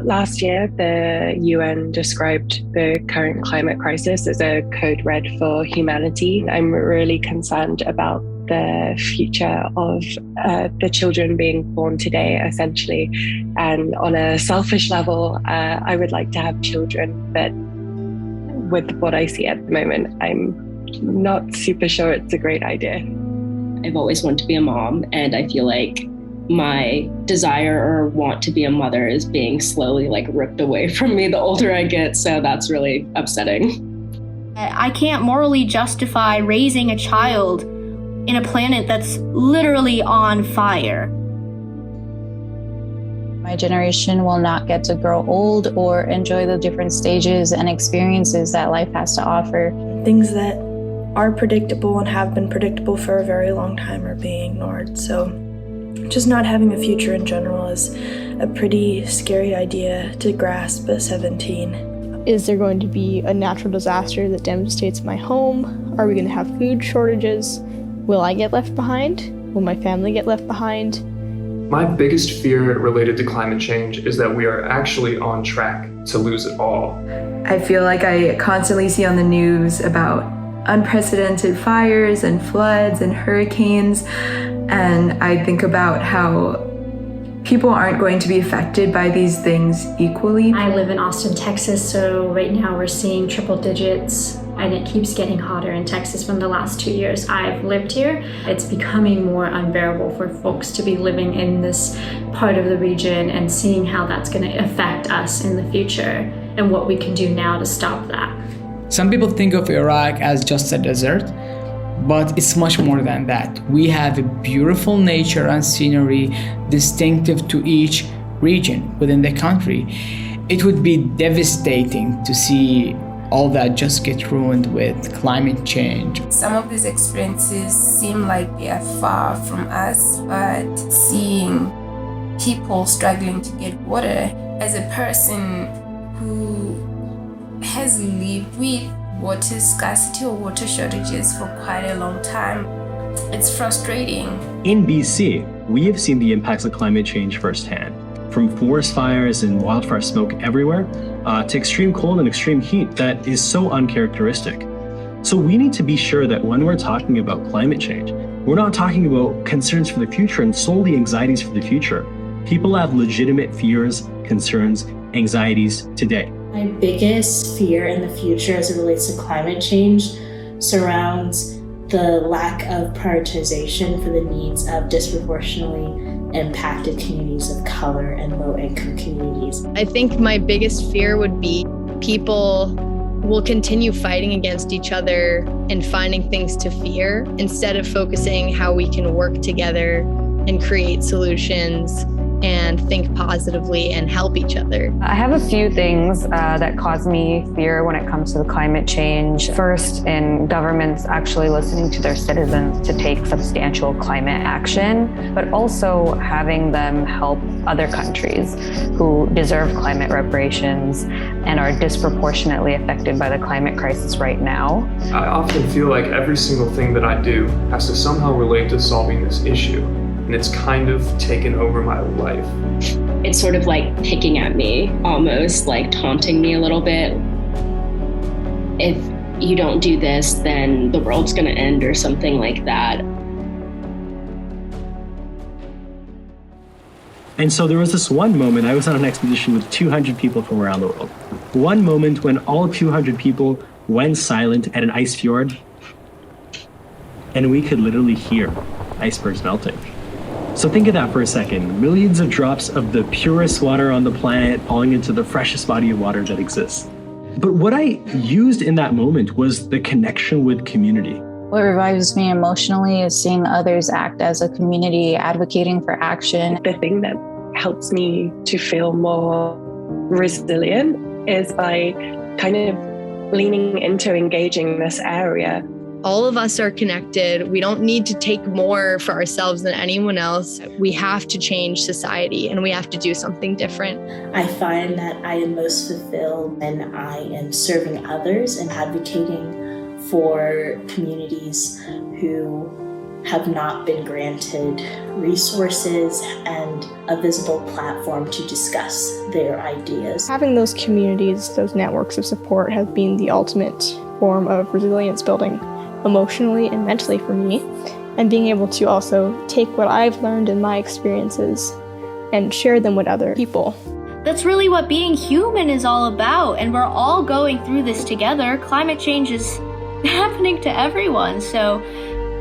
last year, the UN described the current climate crisis as a code red for humanity. I'm really concerned about the future of the children being born today, essentially. And on a selfish level, I would like to have children, but with what I see at the moment, I'm not super sure it's a great idea. I've always wanted to be a mom, and I feel like my desire or want to be a mother is being slowly ripped away from me the older I get, so that's really upsetting. I can't morally justify raising a child in a planet that's literally on fire. My generation will not get to grow old or enjoy the different stages and experiences that life has to offer. Things that are predictable and have been predictable for a very long time are being ignored. So just not having a future in general is a pretty scary idea to grasp at 17. Is there going to be a natural disaster that devastates my home? Are we going to have food shortages? Will I get left behind? Will my family get left behind? My biggest fear related to climate change is that we are actually on track to lose it all. I feel like I constantly see on the news about unprecedented fires and floods and hurricanes, and I think about how people aren't going to be affected by these things equally. I live in Austin, Texas, so right now we're seeing triple digits, and it keeps getting hotter in Texas from the last 2 years I've lived here. It's becoming more unbearable for folks to be living in this part of the region and seeing how that's going to affect us in the future and what we can do now to stop that. Some people think of Iraq as just a desert, but it's much more than that. We have a beautiful nature and scenery distinctive to each region within the country. It would be devastating to see all that just get ruined with climate change. Some of these experiences seem like they are far from us, but seeing people struggling to get water, as a person who has lived with water scarcity or water shortages for quite a long time, it's frustrating. In BC, we have seen the impacts of climate change firsthand, from forest fires and wildfire smoke everywhere, to extreme cold and extreme heat that is so uncharacteristic. So we need to be sure that when we're talking about climate change, we're not talking about concerns for the future and solely anxieties for the future. People have legitimate fears, concerns, anxieties today. My biggest fear in the future as it relates to climate change surrounds the lack of prioritization for the needs of disproportionately impacted communities of color and low-income communities. I think my biggest fear would be people will continue fighting against each other and finding things to fear instead of focusing how we can work together and create solutions and think positively and help each other. I have a few things that cause me fear when it comes to the climate change. First, in governments actually listening to their citizens to take substantial climate action, but also having them help other countries who deserve climate reparations and are disproportionately affected by the climate crisis right now. I often feel like every single thing that I do has to somehow relate to solving this issue. And it's kind of taken over my life. It's sort of like picking at me, almost like taunting me a little bit. If you don't do this, then the world's gonna end or something like that. And so there was this one moment, I was on an expedition with 200 people from around the world. One moment when all 200 people went silent at an ice fjord, and we could literally hear icebergs melting. So think of that for a second. Millions of drops of the purest water on the planet falling into the freshest body of water that exists. But what I used in that moment was the connection with community. What revives me emotionally is seeing others act as a community, advocating for action. The thing that helps me to feel more resilient is by kind of leaning into engaging this area. All of us are connected. We don't need to take more for ourselves than anyone else. We have to change society and we have to do something different. I find that I am most fulfilled when I am serving others and advocating for communities who have not been granted resources and a visible platform to discuss their ideas. Having those communities, those networks of support has been the ultimate form of resilience building emotionally and mentally for me, and being able to also take what I've learned in my experiences and share them with other people. That's really what being human is all about, and we're all going through this together. Climate change is happening to everyone, so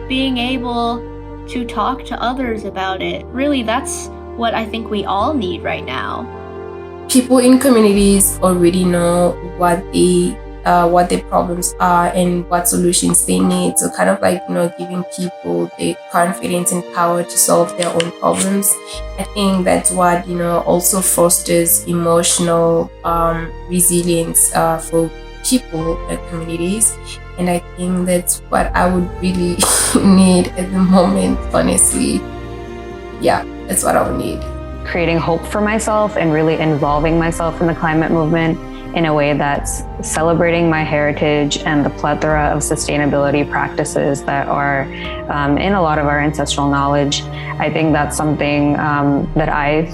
being able to talk to others about it, really, that's what I think we all need right now. People in communities already know what their problems are and what solutions they need. So kind of like, giving people the confidence and power to solve their own problems. I think that's what, also fosters emotional resilience for people in communities. And I think that's what I would really need at the moment, honestly. Yeah, that's what I would need. Creating hope for myself and really involving myself in the climate movement in a way that's celebrating my heritage and the plethora of sustainability practices that are in a lot of our ancestral knowledge. I think that's something that I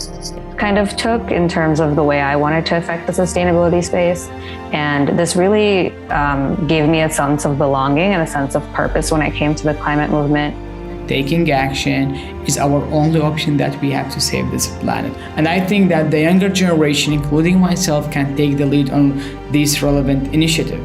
kind of took in terms of the way I wanted to affect the sustainability space. And this really gave me a sense of belonging and a sense of purpose when it came to the climate movement. Taking action is our only option that we have to save this planet. And I think that the younger generation, including myself, can take the lead on this relevant initiative.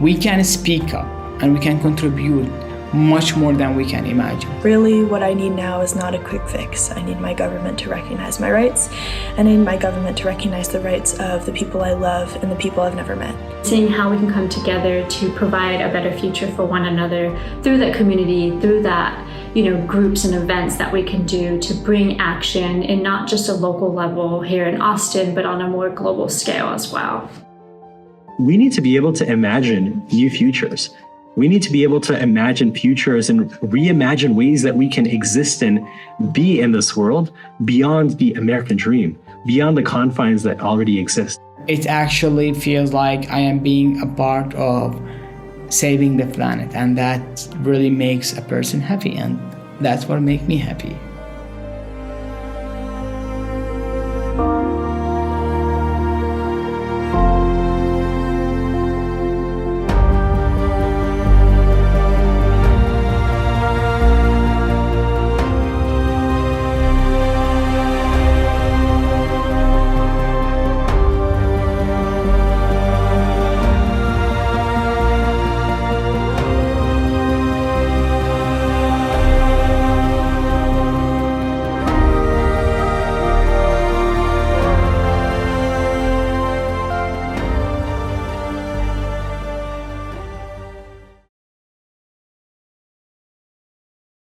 We can speak up and we can contribute much more than we can imagine. Really, what I need now is not a quick fix. I need my government to recognize my rights, and I need my government to recognize the rights of the people I love and the people I've never met. Seeing how we can come together to provide a better future for one another through that community, through that, groups and events that we can do to bring action in not just a local level here in Austin, but on a more global scale as well. We need to be able to imagine new futures. We need to be able to imagine futures and reimagine ways that we can exist and be in this world beyond the American dream, beyond the confines that already exist. It actually feels like I am being a part of saving the planet, and that really makes a person happy, and that's what makes me happy.